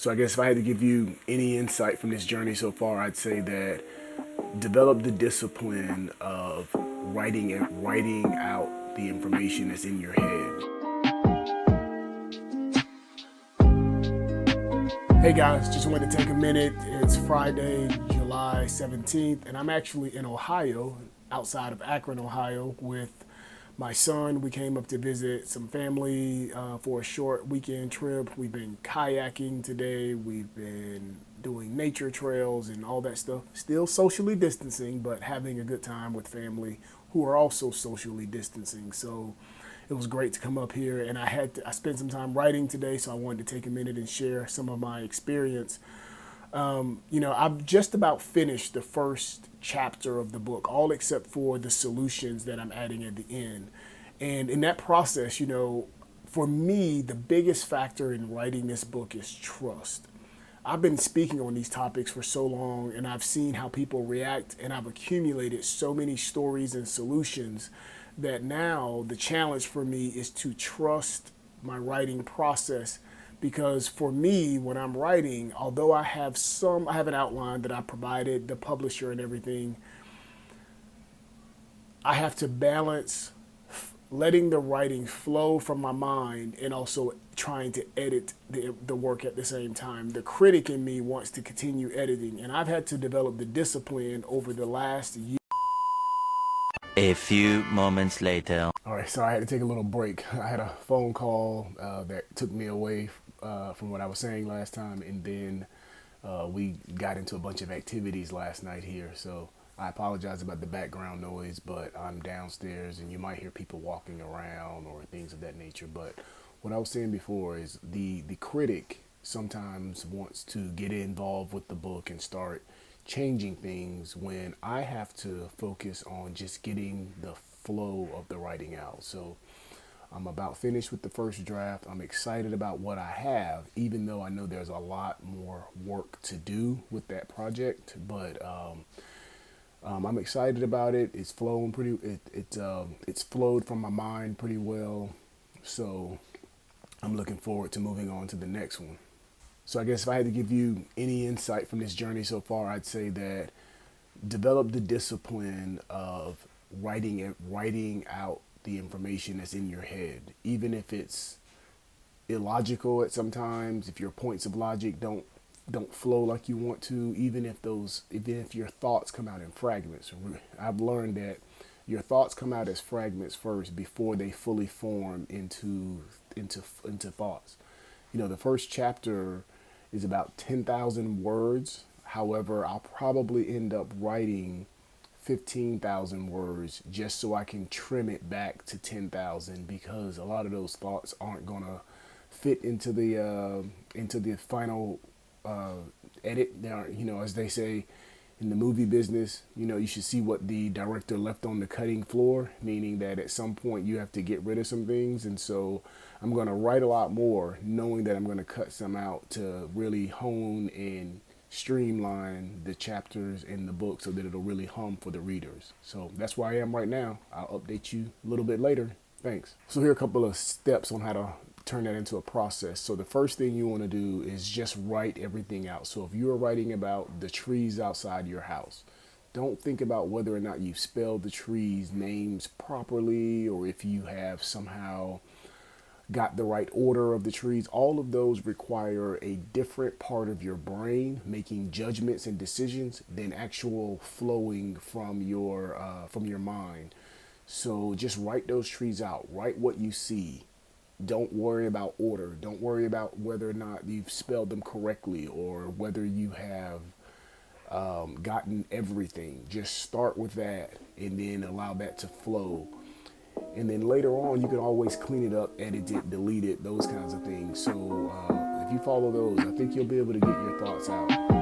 So I guess if I had to give you any insight from this journey so far, I'd say that develop the discipline of writing out the information that's in your head. Hey guys, just wanted to take a minute. It's Friday, July 17th, and I'm actually in Ohio, outside of Akron, Ohio, with my son. We came up to visit some family for a short weekend trip. We've been kayaking today. We've been doing nature trails and all that stuff. Still socially distancing, but having a good time with family who are also socially distancing. So it was great to come up here, and I spent some time writing today, so I wanted to take a minute and share some of my experience. I've just about finished the first chapter of the book, all except for the solutions that I'm adding at the end. And in that process, for me, the biggest factor in writing this book is trust. I've been speaking on these topics for so long, and I've seen how people react, and I've accumulated so many stories and solutions that now the challenge for me is to trust my writing process. Because for me, when I'm writing, although I have an outline that I provided the publisher and everything, I have to balance letting the writing flow from my mind and also trying to edit the work at the same time. The critic in me wants to continue editing, and I've had to develop the discipline over the last year. A few moments later. All right, so I had to take a little break. I had a phone call that took me away from what I was saying last time, and then we got into a bunch of activities last night here. So I apologize about the background noise, but I'm downstairs, and you might hear people walking around or things of that nature. But what I was saying before is the critic sometimes wants to get involved with the book and start changing things when I have to focus on just getting the flow of the writing out. So I'm about finished with the first draft. I'm excited about what I have, even though I know there's a lot more work to do with that project. But I'm excited about it. It's flowing it's flowed from my mind pretty well. So I'm looking forward to moving on to the next one. So I guess if I had to give you any insight from this journey so far, I'd say that develop the discipline of writing out the information that's in your head, even if it's illogical at sometimes, if your points of logic don't flow like you want to, even if your thoughts come out in fragments. I've learned that your thoughts come out as fragments first before they fully form into thoughts. The first chapter is about 10,000 words. However, I'll probably end up writing 15,000 words just so I can trim it back to 10,000, because a lot of those thoughts aren't gonna fit into the final edit. They aren't, as they say in the movie business, you should see what the director left on the cutting floor, meaning that at some point you have to get rid of some things. And so I'm going to write a lot more knowing that I'm going to cut some out to really hone and streamline the chapters in the book so that it'll really hum for the readers. So that's where I am right now. I'll update you a little bit later. Thanks. So here are a couple of steps on how to turn that into a process. So the first thing you want to do is just write everything out. So if you're writing about the trees outside your house, don't think about whether or not you spelled the trees' names properly or if you have somehow got the right order of the trees. All of those require a different part of your brain making judgments and decisions than actual flowing from your mind. So just write those trees out. Write what you see. Don't worry about order. Don't worry about whether or not you've spelled them correctly or whether you have gotten everything. Just start with that and then allow that to flow. And then later on, you can always clean it up, edit it, delete it, those kinds of things. So if you follow those, I think you'll be able to get your thoughts out.